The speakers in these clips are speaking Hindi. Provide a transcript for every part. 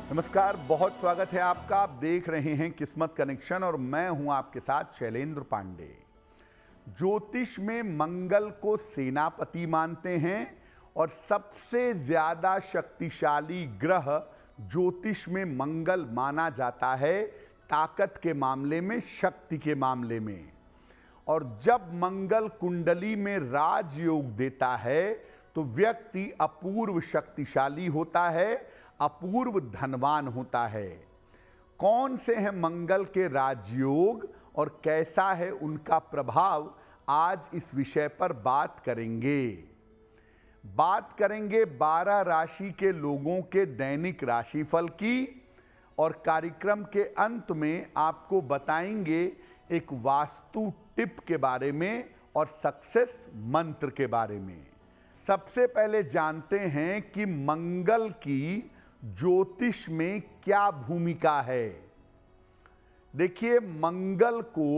नमस्कार, बहुत स्वागत है आपका। आप देख रहे हैं किस्मत कनेक्शन और मैं हूं आपके साथ शैलेंद्र पांडे। ज्योतिष में मंगल को सेनापति मानते हैं और सबसे ज्यादा शक्तिशाली ग्रह ज्योतिष में मंगल माना जाता है, ताकत के मामले में, शक्ति के मामले में। और जब मंगल कुंडली में राजयोग देता है तो व्यक्ति अपूर्व शक्तिशाली होता है, अपूर्व धनवान होता है। कौन से हैं मंगल के राजयोग और कैसा है उनका प्रभाव, आज इस विषय पर बात करेंगे। 12 राशि के लोगों के दैनिक राशिफल की और कार्यक्रम के अंत में आपको बताएंगे एक वास्तु टिप के बारे में और सक्सेस मंत्र के बारे में। सबसे पहले जानते हैं कि मंगल की ज्योतिष में क्या भूमिका है। देखिए, मंगल को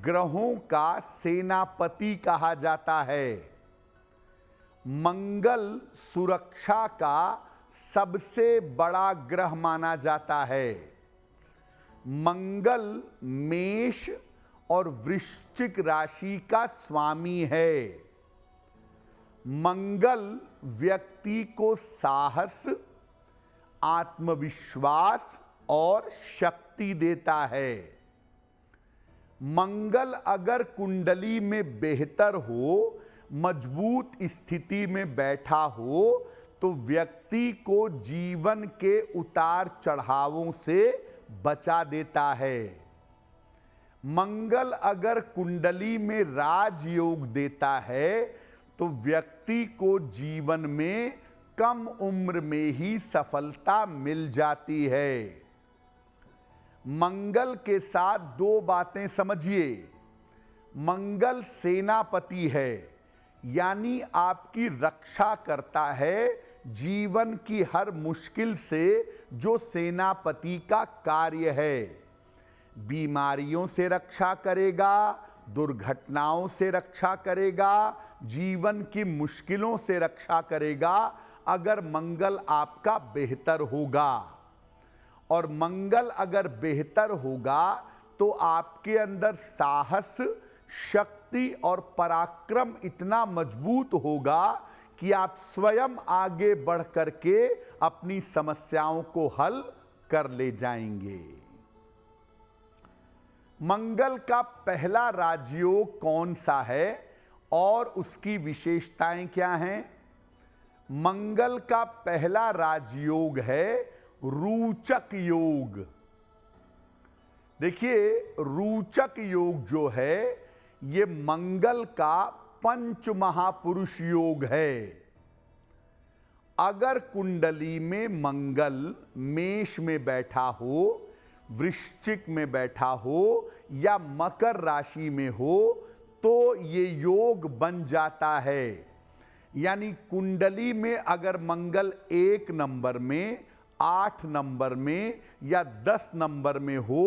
ग्रहों का सेनापति कहा जाता है। मंगल सुरक्षा का सबसे बड़ा ग्रह माना जाता है। मंगल मेष और वृश्चिक राशि का स्वामी है। मंगल व्यक्ति को साहस, आत्मविश्वास और शक्ति देता है। मंगल अगर कुंडली में बेहतर हो, मजबूत स्थिति में बैठा हो, तो व्यक्ति को जीवन के उतार चढ़ावों से बचा देता है। मंगल अगर कुंडली में राजयोग देता है तो व्यक्ति को जीवन में कम उम्र में ही सफलता मिल जाती है। मंगल के साथ दो बातें समझिए। मंगल सेनापति है, यानी आपकी रक्षा करता है जीवन की हर मुश्किल से, जो सेनापति का कार्य है। बीमारियों से रक्षा करेगा, दुर्घटनाओं से रक्षा करेगा, जीवन की मुश्किलों से रक्षा करेगा अगर मंगल आपका बेहतर होगा। और मंगल अगर बेहतर होगा तो आपके अंदर साहस, शक्ति और पराक्रम इतना मजबूत होगा कि आप स्वयं आगे बढ़ करके अपनी समस्याओं को हल कर ले जाएंगे। मंगल का पहला राजयोग कौन सा है और उसकी विशेषताएं क्या हैं? मंगल का पहला राजयोग है रोचक योग। देखिए, रोचक योग जो है ये मंगल का पंच महापुरुष योग है। अगर कुंडली में मंगल मेष में बैठा हो, वृश्चिक में बैठा हो या मकर राशि में हो तो ये योग बन जाता है। यानी कुंडली में अगर मंगल 1 नंबर में, 8 नंबर में या 10 नंबर में हो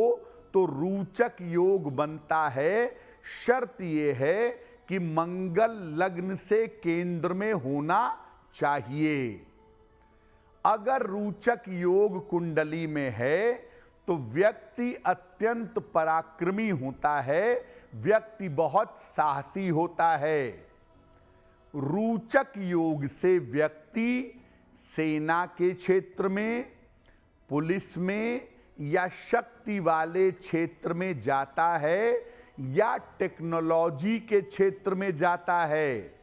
तो रोचक योग बनता है। शर्त यह है कि मंगल लग्न से केंद्र में होना चाहिए। अगर रोचक योग कुंडली में है तो व्यक्ति अत्यंत पराक्रमी होता है, व्यक्ति बहुत साहसी होता है। रोचक योग से व्यक्ति सेना के क्षेत्र में, पुलिस में या शक्ति वाले क्षेत्र में जाता है या टेक्नोलॉजी के क्षेत्र में जाता है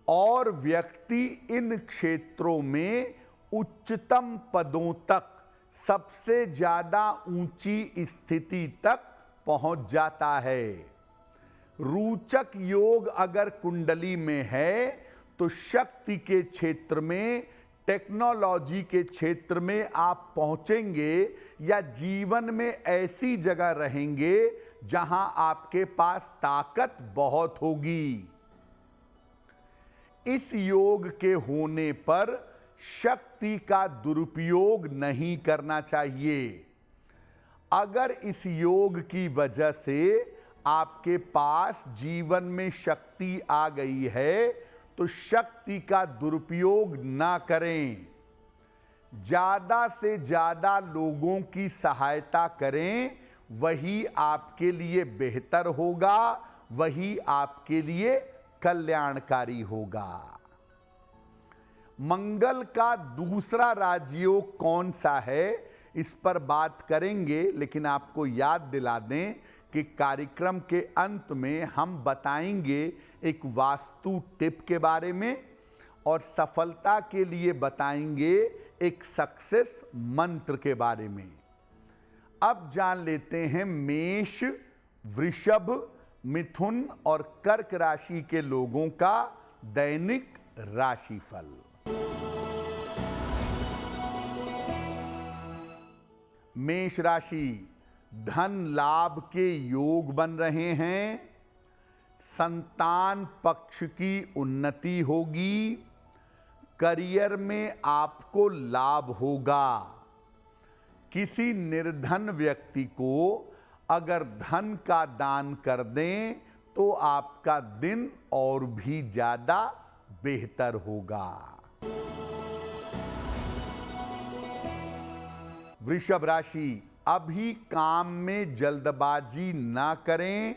और व्यक्ति इन क्षेत्रों में उच्चतम पदों तक, सबसे ज्यादा ऊंची स्थिति तक पहुंच जाता है। रोचक योग अगर कुंडली में है तो शक्ति के क्षेत्र में, टेक्नोलॉजी के क्षेत्र में आप पहुंचेंगे या जीवन में ऐसी जगह रहेंगे जहां आपके पास ताकत बहुत होगी। इस योग के होने पर शक्ति का दुरुपयोग नहीं करना चाहिए। अगर इस योग की वजह से आपके पास जीवन में शक्ति आ गई है तो शक्ति का दुरुपयोग ना करें। ज्यादा से ज्यादा लोगों की सहायता करें, वही आपके लिए बेहतर होगा, वही आपके लिए कल्याणकारी होगा। मंगल का दूसरा राजयोग कौन सा है, इस पर बात करेंगे, लेकिन आपको याद दिला दें कि कार्यक्रम के अंत में हम बताएंगे एक वास्तु टिप के बारे में और सफलता के लिए बताएंगे एक सक्सेस मंत्र के बारे में। अब जान लेते हैं मेष, वृषभ, मिथुन और कर्क राशि के लोगों का दैनिक राशिफल। मेष राशि, धन लाभ के योग बन रहे हैं, संतान पक्ष की उन्नति होगी, करियर में आपको लाभ होगा। किसी निर्धन व्यक्ति को अगर धन का दान कर दें तो आपका दिन और भी ज्यादा बेहतर होगा। वृषभ राशि, अभी काम में जल्दबाजी ना करें,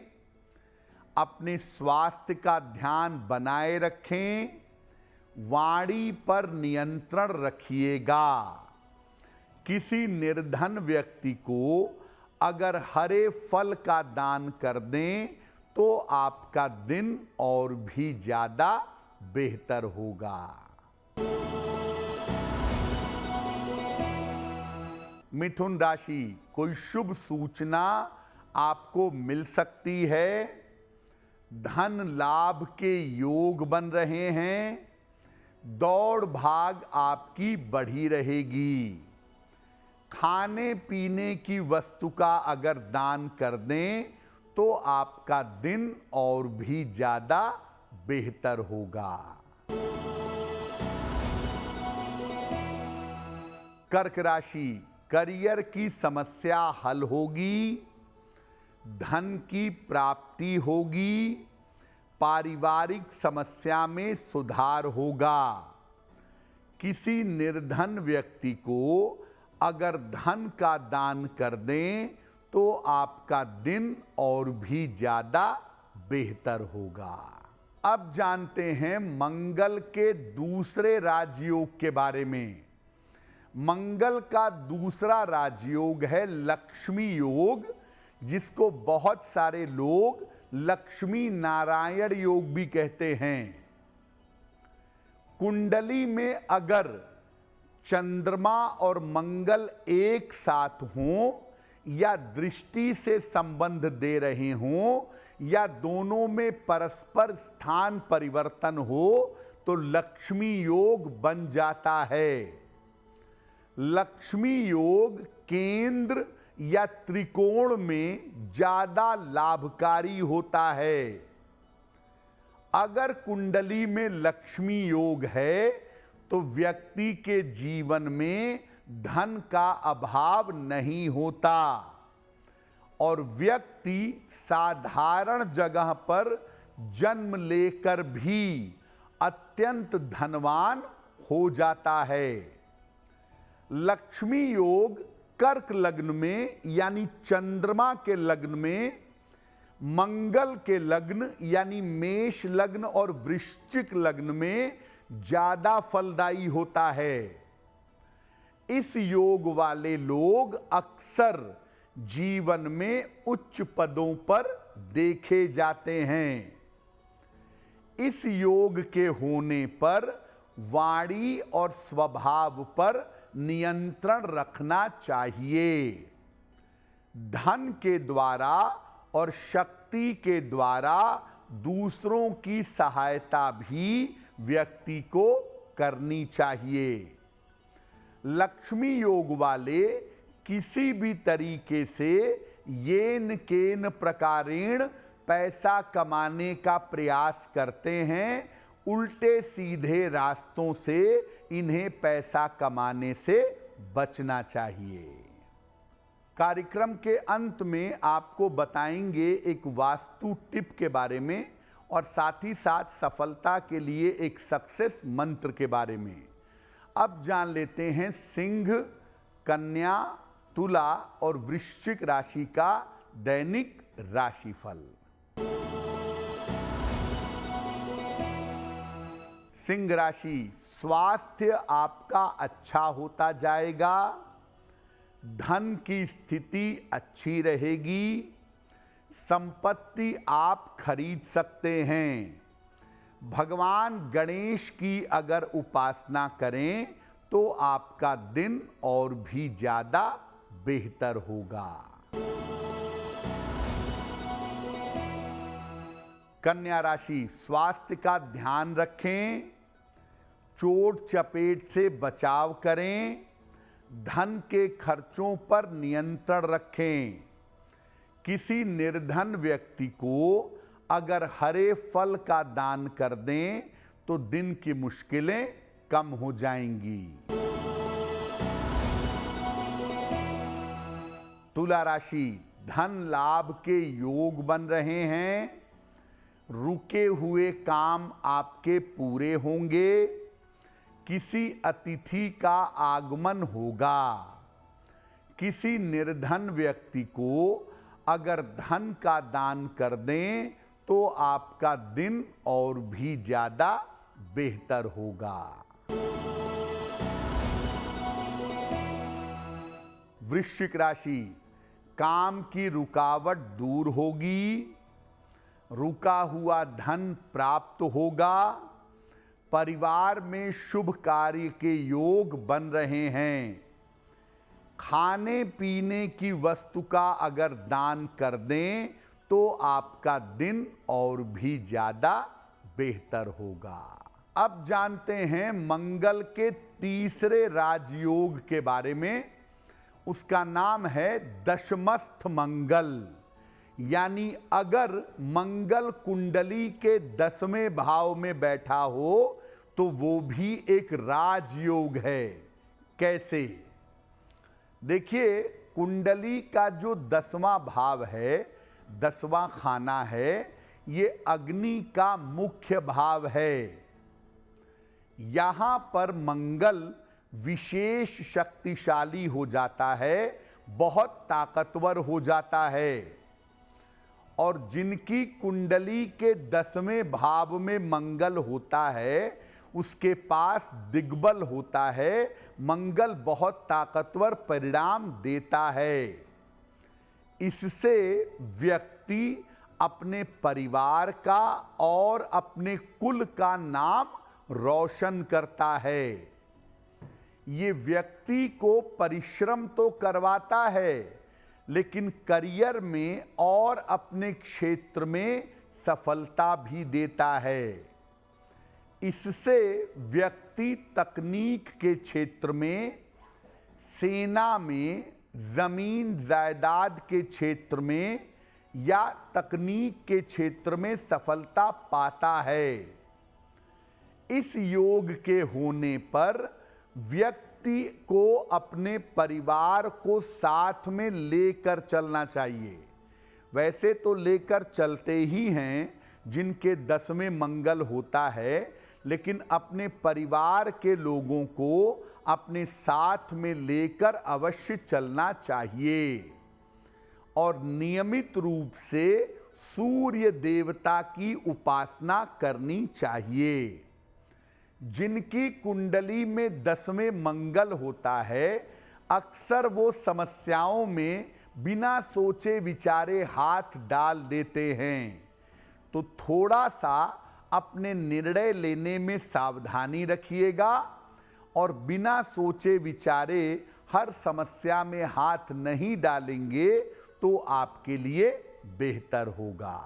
अपने स्वास्थ्य का ध्यान बनाए रखें, वाणी पर नियंत्रण रखिएगा। किसी निर्धन व्यक्ति को अगर हरे फल का दान कर दें तो आपका दिन और भी ज्यादा बेहतर होगा। मिथुन राशि, कोई शुभ सूचना आपको मिल सकती है, धन लाभ के योग बन रहे हैं, दौड़ भाग आपकी बढ़ी रहेगी। खाने पीने की वस्तु का अगर दान कर दें तो आपका दिन और भी ज्यादा बेहतर होगा। कर्क राशि, करियर की समस्या हल होगी, धन की प्राप्ति होगी, पारिवारिक समस्या में सुधार होगा। किसी निर्धन व्यक्ति को अगर धन का दान कर दें तो आपका दिन और भी ज्यादा बेहतर होगा। अब जानते हैं मंगल के दूसरे राजयोग के बारे में। मंगल का दूसरा राजयोग है लक्ष्मी योग, जिसको बहुत सारे लोग लक्ष्मी नारायण योग भी कहते हैं। कुंडली में अगर चंद्रमा और मंगल एक साथ हों या दृष्टि से संबंध दे रहे हों या दोनों में परस्पर स्थान परिवर्तन हो तो लक्ष्मी योग बन जाता है। लक्ष्मी योग केंद्र या त्रिकोण में ज्यादा लाभकारी होता है। अगर कुंडली में लक्ष्मी योग है तो व्यक्ति के जीवन में धन का अभाव नहीं होता और व्यक्ति साधारण जगह पर जन्म लेकर भी अत्यंत धनवान हो जाता है। लक्ष्मी योग कर्क लग्न में यानी चंद्रमा के लग्न में, मंगल के लग्न यानी मेष लग्न और वृश्चिक लग्न में ज्यादा फलदायी होता है। इस योग वाले लोग अक्सर जीवन में उच्च पदों पर देखे जाते हैं। इस योग के होने पर वाणी और स्वभाव पर नियंत्रण रखना चाहिए। धन के द्वारा और शक्ति के द्वारा दूसरों की सहायता भी व्यक्ति को करनी चाहिए। लक्ष्मी योग वाले किसी भी तरीके से येन केन प्रकारेण पैसा कमाने का प्रयास करते हैं, उल्टे सीधे रास्तों से इन्हें पैसा कमाने से बचना चाहिए। कार्यक्रम के अंत में आपको बताएंगे एक वास्तु टिप के बारे में और साथ ही साथ सफलता के लिए एक सक्सेस मंत्र के बारे में। अब जान लेते हैं सिंह, कन्या, तुला और वृश्चिक राशि का दैनिक राशिफल। सिंह राशि, स्वास्थ्य आपका अच्छा होता जाएगा, धन की स्थिति अच्छी रहेगी, संपत्ति आप खरीद सकते हैं। भगवान गणेश की अगर उपासना करें तो आपका दिन और भी ज्यादा बेहतर होगा। कन्या राशि, स्वास्थ्य का ध्यान रखें, चोट चपेट से बचाव करें, धन के खर्चों पर नियंत्रण रखें। किसी निर्धन व्यक्ति को अगर हरे फल का दान कर दें तो दिन की मुश्किलें कम हो जाएंगी। तुला राशि, धन लाभ के योग बन रहे हैं, रुके हुए काम आपके पूरे होंगे, किसी अतिथि का आगमन होगा। किसी निर्धन व्यक्ति को अगर धन का दान कर दें तो आपका दिन और भी ज्यादा बेहतर होगा। वृश्चिक राशि, काम की रुकावट दूर होगी, रुका हुआ धन प्राप्त होगा, परिवार में शुभ कार्य के योग बन रहे हैं। खाने पीने की वस्तु का अगर दान कर दें तो आपका दिन और भी ज्यादा बेहतर होगा। अब जानते हैं मंगल के तीसरे राजयोग के बारे में। उसका नाम है दशमस्थ मंगल, यानी अगर मंगल कुंडली के 10वें भाव में बैठा हो तो वो भी एक राजयोग है। कैसे? देखिए, कुंडली का जो 10वां भाव है, 10वां खाना है, ये अग्नि का मुख्य भाव है। यहां पर मंगल विशेष शक्तिशाली हो जाता है, बहुत ताकतवर हो जाता है। और जिनकी कुंडली के 10वें भाव में मंगल होता है उसके पास दिग्बल होता है, मंगल बहुत ताकतवर परिणाम देता है। इससे व्यक्ति अपने परिवार का और अपने कुल का नाम रोशन करता है। ये व्यक्ति को परिश्रम तो करवाता है, लेकिन करियर में और अपने क्षेत्र में सफलता भी देता है। इससे व्यक्ति तकनीक के क्षेत्र में, सेना में, जमीन जायदाद के क्षेत्र में या तकनीक के क्षेत्र में सफलता पाता है। इस योग के होने पर व्यक्ति को अपने परिवार को साथ में लेकर चलना चाहिए। वैसे तो लेकर चलते ही हैं जिनके 10वें मंगल होता है, लेकिन अपने परिवार के लोगों को अपने साथ में लेकर अवश्य चलना चाहिए। और नियमित रूप से सूर्य देवता की उपासना करनी चाहिए। जिनकी कुंडली में 10वें मंगल होता है, अक्सर वो समस्याओं में बिना सोचे विचारे हाथ डाल देते हैं। तो थोड़ा सा अपने निर्णय लेने में सावधानी रखिएगा और बिना सोचे विचारे हर समस्या में हाथ नहीं डालेंगे तो आपके लिए बेहतर होगा।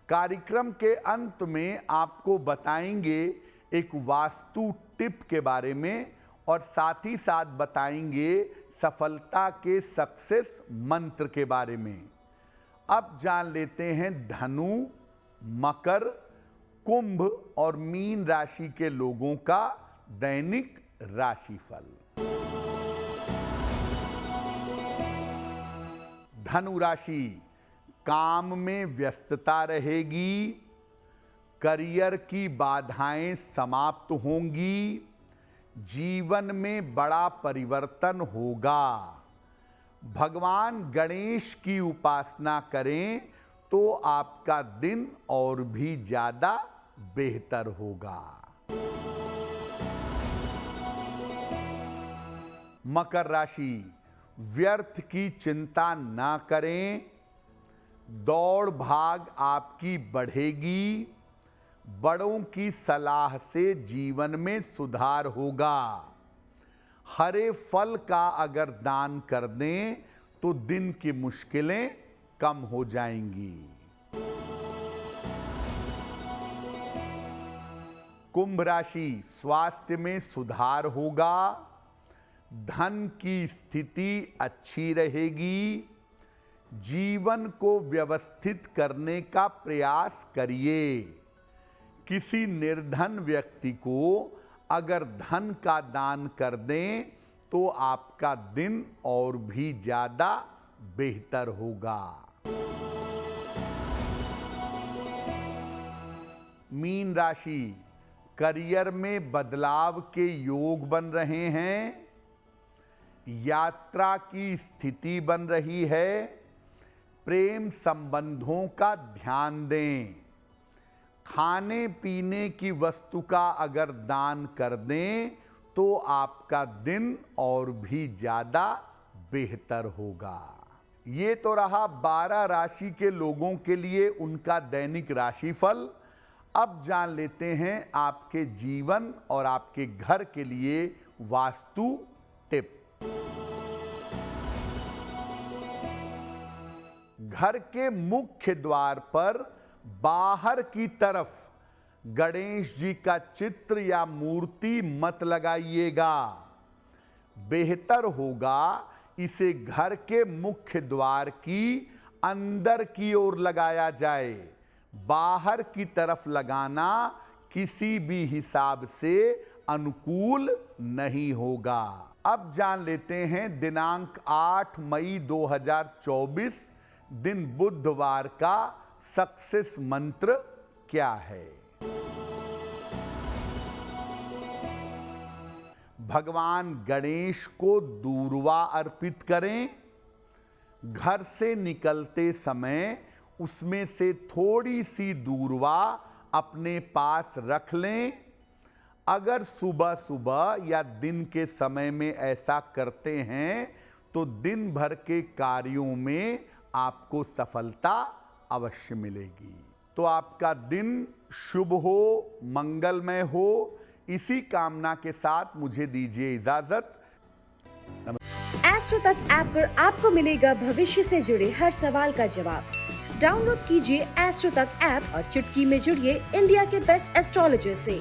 कार्यक्रम के अंत में आपको बताएंगे एक वास्तु टिप के बारे में और साथ ही साथ बताएंगे सफलता के सक्सेस मंत्र के बारे में। अब जान लेते हैं धनु, मकर, कुंभ और मीन राशि के लोगों का दैनिक राशिफल। धनु राशि, काम में व्यस्तता रहेगी, करियर की बाधाएं समाप्त होंगी, जीवन में बड़ा परिवर्तन होगा। भगवान गणेश की उपासना करें तो आपका दिन और भी ज्यादा बेहतर होगा। मकर राशि, व्यर्थ की चिंता ना करें, दौड़ भाग आपकी बढ़ेगी, बड़ों की सलाह से जीवन में सुधार होगा। हरे फल का अगर दान कर दें तो दिन की मुश्किलें कम हो जाएंगी। कुंभ राशि, स्वास्थ्य में सुधार होगा, धन की स्थिति अच्छी रहेगी, जीवन को व्यवस्थित करने का प्रयास करिए। किसी निर्धन व्यक्ति को अगर धन का दान कर दें तो आपका दिन और भी ज्यादा बेहतर होगा। मीन राशि, करियर में बदलाव के योग बन रहे हैं, यात्रा की स्थिति बन रही है, प्रेम संबंधों का ध्यान दें। खाने पीने की वस्तु का अगर दान कर दें तो आपका दिन और भी ज्यादा बेहतर होगा। ये तो रहा 12 राशि के लोगों के लिए उनका दैनिक राशिफल। अब जान लेते हैं आपके जीवन और आपके घर के लिए वास्तु टिप। घर के मुख्य द्वार पर बाहर की तरफ गणेश जी का चित्र या मूर्ति मत लगाइएगा। बेहतर होगा इसे घर के मुख्य द्वार की अंदर की ओर लगाया जाए। बाहर की तरफ लगाना किसी भी हिसाब से अनुकूल नहीं होगा। अब जान लेते हैं दिनांक 8 मई 2024 दिन बुधवार का सक्सेस मंत्र क्या है। भगवान गणेश को दूर्वा अर्पित करें। घर से निकलते समय उसमें से थोड़ी सी दूर्वा अपने पास रख लें। अगर सुबह सुबह या दिन के समय में ऐसा करते हैं तो दिन भर के कार्यों में आपको सफलता अवश्य मिलेगी। तो आपका दिन शुभ हो, मंगलमय हो, इसी कामना के साथ मुझे दीजिए इजाजत। एस्ट्रो तक ऐप पर आपको मिलेगा भविष्य से जुड़े हर सवाल का जवाब। डाउनलोड कीजिए एस्ट्रो तक ऐप और चुटकी में जुड़िए इंडिया के बेस्ट एस्ट्रोलॉजर से।